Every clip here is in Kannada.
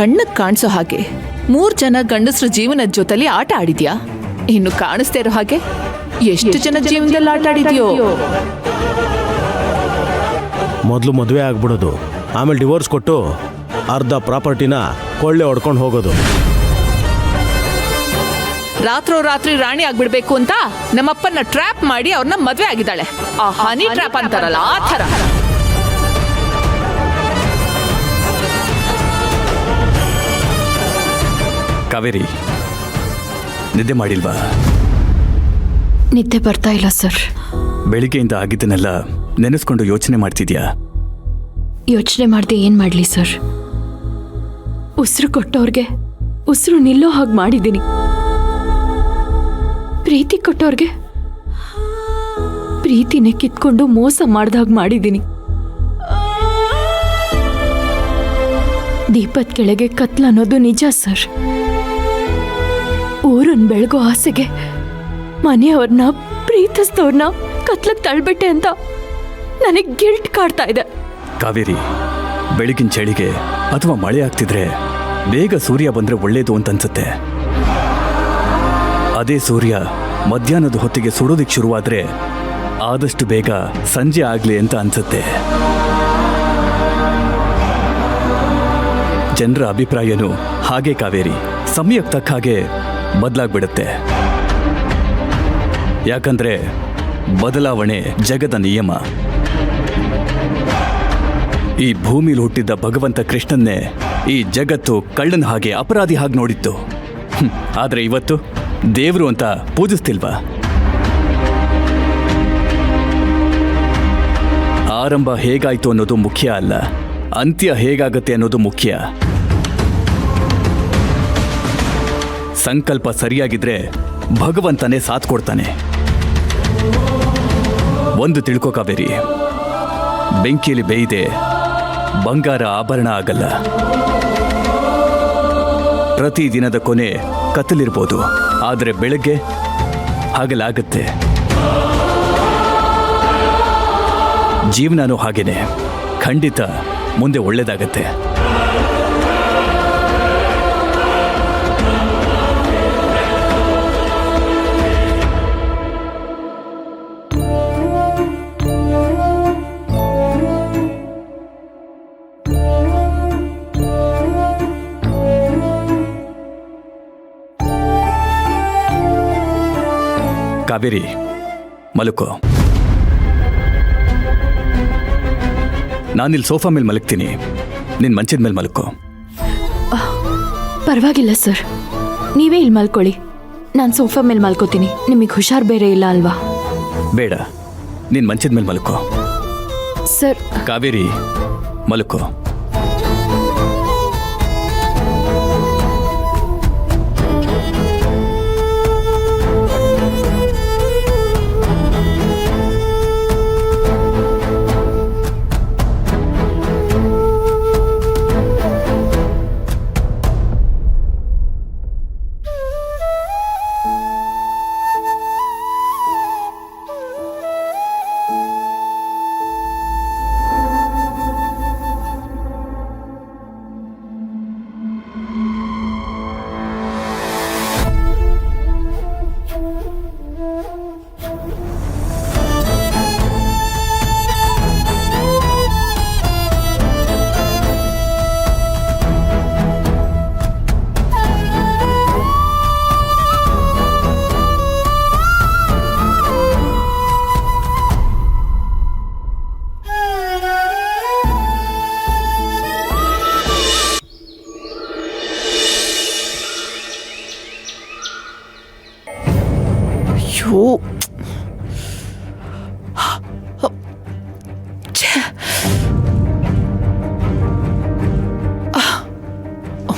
ಕಣ್ಣಕ್ಕೆ ಕಾಣಿಸೋ ಹಾಗೆ 3 ಜನ ಗಂಡಸ್ರ ಜೀವನದ ಜೊತೆಲಿ ಆಟ ಆಡಿದ್ಯಾ? ಇನ್ನು ಕಾಣಿಸ್ತಾ ಇರೋ ಹಾಗೆ ಎಷ್ಟು ಜನ ಜೀವನದಲ್ಲಿ ಆಟ ಆಡಿದ್ಯೋ? ಮೊದಲು ಮದುವೆ ಆಗ್ಬಿಡೋದು, ಆಮೇಲೆ ಡಿವೋರ್ಸ್ ಕೊಟ್ಟು ಅರ್ಧ ಪ್ರಾಪರ್ಟಿನ ಕೊಳ್ಳೆ ಹೊಡ್ಕೊಂಡು ಹೋಗೋದು. ರಾತ್ರಿ ರಾಣಿ ಆಗ್ಬಿಡ್ಬೇಕು ಅಂತ ನಮ್ಮಪ್ಪನ ಟ್ರ್ಯಾಪ್ ಮಾಡಿ ಅವ್ರನ್ನ ಮದ್ವೆ ಆಗಿದ್ದಾಳೆ. ಆ ಹನಿ ಟ್ರ್ಯಾಪ್ ಅಂತಾರಲ್ಲ, ಆ ಥರ. ಕಾವೇರಿ, ನಿದ್ದೆ ಮಾಡಿಲ್ವಾ? ನಿದ್ದೆ ಬರ್ತಾ ಇಲ್ಲ ಸರ್. ಬೆಳಿಗ್ಗೆಯಿಂದ ಆಗಿದ್ದನ್ನೆಲ್ಲ ನೆನೆಸ್ಕೊಂಡು ಯೋಚನೆ ಮಾಡ್ತಿದ್ಯಾ? ಯೋಚನೆ ಮಾಡದೆ ಏನ್ ಮಾಡ್ಲಿ ಸರ್? ಉಸಿರು ಕೊಟ್ಟವ್ರಿಗೆ ಉಸಿರು ನಿಲ್ಲೋ ಹಾಗೆ ಮಾಡಿದ್ದೀನಿ. ಪ್ರೀತಿ ಕೊಟ್ಟವ್ರಿಗೆ ಪ್ರೀತಿನೇ ಕಿತ್ಕೊಂಡು ಮೋಸ ಮಾಡ್ದಾಗ ಮಾಡಿದ್ದೀನಿ. ದೀಪದ ಕೆಳಗೆ ಕತ್ಲ ಅನ್ನೋದು ನಿಜ ಸರ್. ಊರನ್ನ ಬೆಳಗೋ ಆಸೆಗೆ ಮನೆಯವ್ರನ್ನ ಪ್ರೀತಿಸಿದವ್ರನ್ನ ಕತ್ಲಕ್ಕೆ ತಳ್ಬಿಟ್ಟೆ ಅಂತ ನನಗೆ ಗಿಲ್ಟ್ ಕಾಡ್ತಾ ಇದೆ. ಕಾವೇರಿ, ಬೆಳಗಿನ ಚಳಿಗೆ ಅಥವಾ ಮಳೆ ಆಗ್ತಿದ್ರೆ ಬೇಗ ಸೂರ್ಯ ಬಂದ್ರೆ ಒಳ್ಳೇದು ಅಂತ ಅನ್ಸುತ್ತೆ. ಅದೇ ಸೂರ್ಯ ಮಧ್ಯಾಹ್ನದ ಹೊತ್ತಿಗೆ ಸುಡೋದಿಕ್ ಶುರುವಾದ್ರೆ ಆದಷ್ಟು ಬೇಗ ಸಂಜೆ ಆಗ್ಲಿ ಅಂತ ಅನ್ಸುತ್ತೆ. ಜನರ ಅಭಿಪ್ರಾಯನೂ ಹಾಗೆ ಕಾವೇರಿ, ಸಮಯಕ್ಕೆ ತಕ್ಕ ಹಾಗೆ ಬದಲಾಗ್ಬಿಡುತ್ತೆ. ಯಾಕಂದ್ರೆ ಬದಲಾವಣೆ ಜಗದ ನಿಯಮ. ಈ ಭೂಮಿಲಿ ಹುಟ್ಟಿದ್ದ ಭಗವಂತ ಕೃಷ್ಣನ್ನೇ ಈ ಜಗತ್ತು ಕಳ್ಳನ ಹಾಗೆ, ಅಪರಾಧಿ ಹಾಗೆ ನೋಡಿತ್ತು. ಆದ್ರೆ ಇವತ್ತು ದೇವರು ಅಂತ ಪೂಜಿಸ್ತಿಲ್ವಾ? ಆರಂಭ ಹೇಗಾಯ್ತು ಅನ್ನೋದು ಮುಖ್ಯ ಅಲ್ಲ, ಅಂತ್ಯ ಹೇಗಾಗತ್ತೆ ಅನ್ನೋದು ಮುಖ್ಯ. ಸಂಕಲ್ಪ ಸರಿಯಾಗಿದ್ರೆ ಭಗವಂತನೇ ಸಾಥ್ ಕೊಡ್ತಾನೆ. ಒಂದು ತಿಳ್ಕೋ ಕಾವೇರಿ, ಬೆಂಕಿಯಲ್ಲಿ ಬೇಯ್ದೆ ಬಂಗಾರ ಆಭರಣ ಆಗಲ್ಲ. ಪ್ರತಿ ದಿನದ ಕೊನೆ ಕತ್ತಲಿರ್ಬೋದು, ಆದರೆ ಬೆಳಗ್ಗೆ ಹಾಗಲಾಗತ್ತೆ. ಜೀವನನೂ ಹಾಗೇನೆ, ಖಂಡಿತ ಮುಂದೆ ಒಳ್ಳೇದಾಗತ್ತೆ. ಕಾವೇರಿ, ಮಲಕೋ. ನಾನಿಲ್ಲಿ ಸೋಫಾ ಮೇಲೆ ಮಲಗ್ತೀನಿ, ನಿನ್ ಮಂಚದ ಮೇಲೆ ಮಲಕೋ. ಪರವಾಗಿಲ್ಲ ಸರ್, ನೀವೇ ಇಲ್ಲಿ ಮಲ್ಕೊಳ್ಳಿ. ನಾನು ಸೋಫಾ ಮೇಲೆ ಮಲ್ಕೋತೀನಿ. ನಿಮಗೆ ಹುಷಾರ್ ಬೇರೆ ಇಲ್ಲ ಅಲ್ವಾ? ಬೇಡ, ನಿನ್ ಮಂಚದ ಮೇಲೆ ಮಲಕೋ. ಸರ್. ಕಾವೇರಿ, ಮಲಕೋ.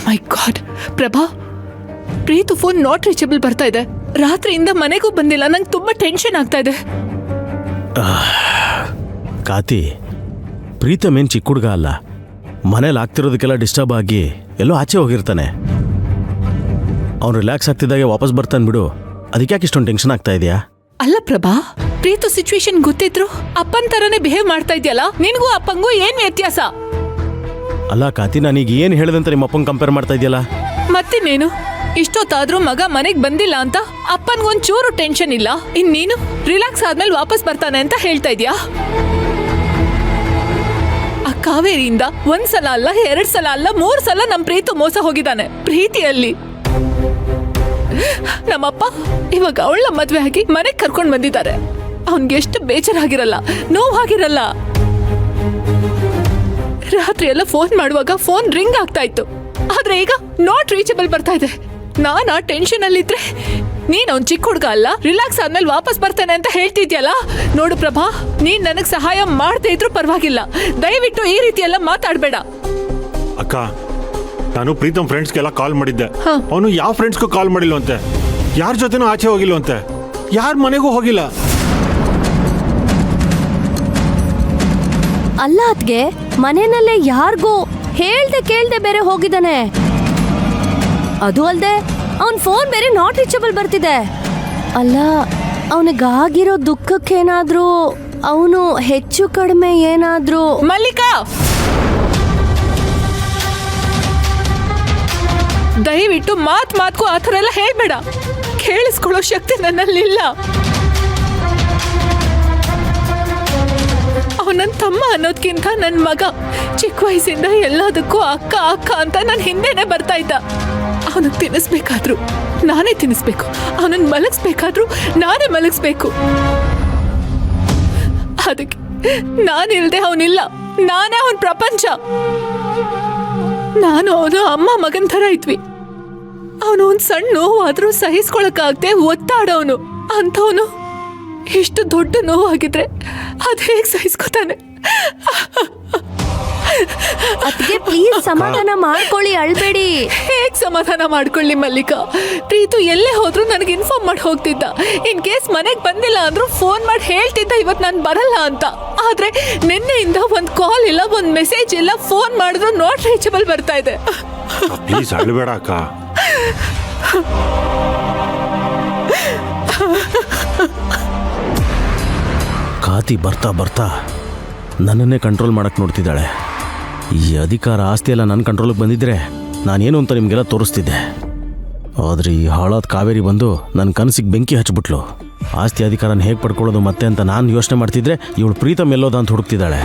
My god, Prabha, Preethu phone not reachable ಬರ್ತಾ ಇದೆ. ರಾತ್ರಿಯಿಂದ ಮನೆಗೂ ಬಂದಿಲ್ಲ. ನಂಗೆ ತುಂಬಾ ಟೆನ್ಷನ್ ಆಗ್ತಾ ಇದೆ. ಕಾತಿ, ಪ್ರೀತಮ್ ಏನ್ ಚಿಕ್ಕ ಹುಡುಗ ಅಲ್ಲ. ಮನೇಲಿ ಆಗ್ತಿರೋದಕ್ಕೆಲ್ಲ ಡಿಸ್ಟರ್ಬ್ ಆಗಿ ಎಲ್ಲೋ ಆಚೆ ಹೋಗಿರ್ತಾನೆ. ಅವ್ನು ರಿಲ್ಯಾಕ್ಸ್ ಆಗ್ತಿದ್ದಾಗೆ ವಾಪಸ್ ಬರ್ತಾನೆ ಬಿಡು. ಅದಕ್ಯಾಕೆ ಇಷ್ಟೊಂದು ಟೆನ್ಷನ್ ಆಗ್ತಾ ಇದೆಯಾ? ಅಲ್ಲ ಪ್ರಭಾ, ಪ್ರೀತು ಸಿಚುವೇಶನ್ ಗೊತ್ತಿದ್ರು ಅಪ್ಪನ್ ತರನೇ ಬಿಹೇವ್ ಮಾಡ್ತಾ ಇದೆಯಲ್ಲ. ನಿನಗೂ ಅಪ್ಪಂಗೂ ಏನ್ ವ್ಯತ್ಯಾಸ? ಅಲ್ಲ ಕಾತಿ, ನಾನೀಗ ಏನು ಹೇಳಿದಂತ ನಿಮ್ಮ ಅಪ್ಪಂಗೆ ಕಂಪೇರ್ ಮಾಡ್ತಾ ಇದೆಯಲ್ಲ? ಮತ್ತಿನ್ನೇನು, ಇಷ್ಟೊತ್ತಾದ್ರೂ ಮಗ ಮನೆಗ್ ಬಂದಿಲ್ಲ ಅಂತ ಅಪ್ಪನ್ಗೊಂದ್ ಚೂರು ಟೆನ್ಷನ್ ಇಲ್ಲ. ಇನ್ನೀನು ರಿಲ್ಯಾಕ್ಸ್ ಆದ್ಮೇಲೆ ವಾಪಸ್ ಬರ್ತಾನೆ ಅಂತ ಹೇಳ್ತಾ ಇದ್ಯಾ? ಆ ಕಾವೇರಿಯಿಂದ ಒಂದ್ಸಲ ಅಲ್ಲ, 2 ಸಲ ಅಲ್ಲ, 3 ಸಲ ನಮ್ ಪ್ರೀತು ಮೋಸ ಹೋಗಿದ್ದಾನೆ. ಪ್ರೀತಿಯಲ್ಲಿ ನಮ್ಮಪ್ಪ ಇವಾಗ ಅವಳ ಮದ್ವೆ ಆಗಿ ಮನೆಗ್ ಕರ್ಕೊಂಡ್ ಬಂದಿದ್ದಾರೆ. ಅವನ್ಗೆ ಎಷ್ಟು ಬೇಜಾರಾಗಿರಲ್ಲ, ನೋವಾಗಿರಲ್ಲ. ರಾತ್ರಿ ಎಲ್ಲ ಫೋನ್ ಮಾಡುವಾಗ ಫೋನ್ ರಿಂಗ್ ಆಗ್ತಾ ಇತ್ತು, ಆದ್ರೆ ಈಗ ನಾಟ್ ರೀಚಬಲ್ ಬರ್ತಾ ಇದೆ. ನಾನ್ ಆ ಟೆನ್ಷನ್ ಅಲ್ಲಿದ್ರೆ ನೀನ್ ಅವ್ನ್ ಚಿಕ್ಕ ಹುಡುಗ ಅಲ್ಲ, ರಿಲ್ಯಾಕ್ಸ್ ಆದ್ಮೇಲೆ ವಾಪಸ್ ಬರ್ತಾನೆ ಅಂತ ಹೇಳ್ತಿದ್ಯಲ್ಲ. ನೋಡು ಪ್ರಭಾ, ನೀನ್ ನನಗ್ ಸಹಾಯ ಮಾಡದೇ ಇದ್ರೂ ಪರವಾಗಿಲ್ಲ, ದಯವಿಟ್ಟು ಈ ರೀತಿ ಎಲ್ಲ ಮಾತಾಡ್ಬೇಡ. ಅಕ್ಕ, ನಾನು ಪ್ರೀತಮ್ ಫ್ರೆಂಡ್ಸ್ಗೆಲ್ಲ ಕಾಲ್ ಮಾಡಿದ್ದೆ. ಅವನು ಯಾವ ಫ್ರೆಂಡ್ಸ್ಗೂ ಕಾಲ್ ಮಾಡಿಲ್ವಂತೆ, ಯಾರ ಜೊತೆನೂ ಆಚೆ ಹೋಗಿಲ್ವಂತೆ, ಯಾರ ಮನೆಗೂ ಹೋಗಿಲ್ಲ. ಅಲ್ಲ ಅದ್ಗೆ, ಮನೆಯಲ್ಲೇ ಯಾರಿಗೂ ಹೇಳ್ದೆ ಕೇಳ್ದೆ ಬೇರೆ ಹೋಗಿದ್ದಾನೆ. ಅದು ಅಲ್ದೆ ಅವನ್ ಫೋನ್ ಬೇರೆ ನಾಟ್ ರೀಚಬಲ್ ಬರ್ತಿದೆ. ಅಲ್ಲ, ಅವನಿಗಾಗಿರೋ ದುಃಖಕ್ಕೇನಾದ್ರೂ ಅವನು ಹೆಚ್ಚು ಕಡಿಮೆ ಏನಾದ್ರೂ... ಮಲ್ಲಿಕಾ, ದಯವಿಟ್ಟು ಮಾತ್ಗೂ ಆ ಥರ ಎಲ್ಲ ಹೇಳ್ಬೇಡ. ಕೇಳಿಸ್ಕೊಳ್ಳೋ ಶಕ್ತಿ ನನ್ನಲ್ಲಿಲ್ಲ. ಅವನನ್ನ ತಮ್ಮ ಅನ್ನೋದ್ಕಿಂತ ನನ್ನ ಮಗ. ಚಿಕ್ಕ ವಯಸ್ಸಿಂದ ಎಲ್ಲದಕ್ಕೂ ಅಕ್ಕ ಅಕ್ಕ ಅಂತ ನನ್ನ ಹಿಂದೆನೆ ಬರ್ತಾ ಇದ್ದ. ಅವನಿಗೆ ತಿನ್ನಿಸ್ಬೇಕಾದ್ರು ನಾನೇ ತಿನ್ನಿಸ್ಬೇಕು, ಅವನನ್ನ ಮಲಗಿಸ್ಬೇಕಾದ್ರೂ ನಾನೇ ಮಲಗಿಸ್ಬೇಕು. ಅದಕ್ಕೆ ನಾನಿಲ್ದೆ ಅವನಿಲ್ಲ, ನಾನೇ ಅವನ ಪ್ರಪಂಚ. ನಾನು ಅವನು ಅಮ್ಮ ಮಗನ್ ಥರ ಇದ್ವಿ. ಅವನು ಒಂದ್ ಸಣ್ಣ ನೋವು ಆದ್ರೂ ಸಹಿಸ್ಕೊಳಕ್ಕಾಗದೆ ಒತ್ತಾಡೋನು ಅಂಥವನು ಇಷ್ಟು ದೊಡ್ಡ ನೋವು ಆಗಿದ್ರೆ ಅದ್ ಹೇಗ್ ಸಹಿಸ್ಕೊತಾನೆ? ಅದಕ್ಕೆ ಪ್ಲೀಸ್ ಸಮಾಧಾನ ಮಾಡ್ಕೊಳ್ಳಿ, ಅಳ್ಬೇಡಿ. ಹೇಗ್ ಸಮಾಧಾನ ಮಾಡ್ಕೊಳ್ಳಿ ಮಲ್ಲಿಕಾ? ಪ್ರೀತು ಎಲ್ಲೇ ಹೋದ್ರು ನನಗೆ ಇನ್ಫಾರ್ಮ್ ಮಾಡಿ ಹೋಗ್ತಿದ್ದ. ಇನ್ ಕೇಸ್ ಮನೆಗ್ ಬಂದಿಲ್ಲ ಅಂದ್ರೂ ಫೋನ್ ಮಾಡಿ ಹೇಳ್ತಿದ್ದ ಇವತ್ ನಾನು ಬರಲ್ಲ ಅಂತ. ಆದ್ರೆ ನಿನ್ನೆಯಿಂದ ಒಂದ್ ಕಾಲ್ ಇಲ್ಲ, ಒಂದ್ ಮೆಸೇಜ್ ಇಲ್ಲ. ಫೋನ್ ಮಾಡಿದ್ರು ನಾಟ್ ರೀಚಬಲ್ ಬರ್ತಾ ಇದೆ. ಪ್ಲೀಸ್ ಅಳ್ಬೇಡ ಅಕ್ಕ. ಕಾತಿ ಬರ್ತಾ ಬರ್ತಾ ನನ್ನನ್ನೇ ಕಂಟ್ರೋಲ್ ಮಾಡಕ್ಕೆ ನೋಡ್ತಿದ್ದಾಳೆ. ಈ ಅಧಿಕಾರ ಆಸ್ತಿ ಎಲ್ಲ ನನ್ನ ಕಂಟ್ರೋಲಿಗೆ ಬಂದಿದ್ರೆ ನಾನೇನು ಅಂತ ನಿಮಗೆಲ್ಲ ತೋರಿಸ್ತಿದ್ದೆ. ಆದರೆ ಈ ಹಾಳಾದ ಕಾವೇರಿ ಬಂದು ನನ್ನ ಕನಸಿಗೆ ಬೆಂಕಿ ಹಚ್ಬಿಟ್ಲು. ಆಸ್ತಿ ಅಧಿಕಾರನ ಹೇಗೆ ಪಡ್ಕೊಳ್ಳೋದು ಮತ್ತೆ ಅಂತ ನಾನು ಯೋಚನೆ ಮಾಡ್ತಿದ್ರೆ ಇವಳು ಪ್ರೀತಮ್ ಎಲ್ಲೋದ ಅಂತ ಹುಡುಕ್ತಿದ್ದಾಳೆ.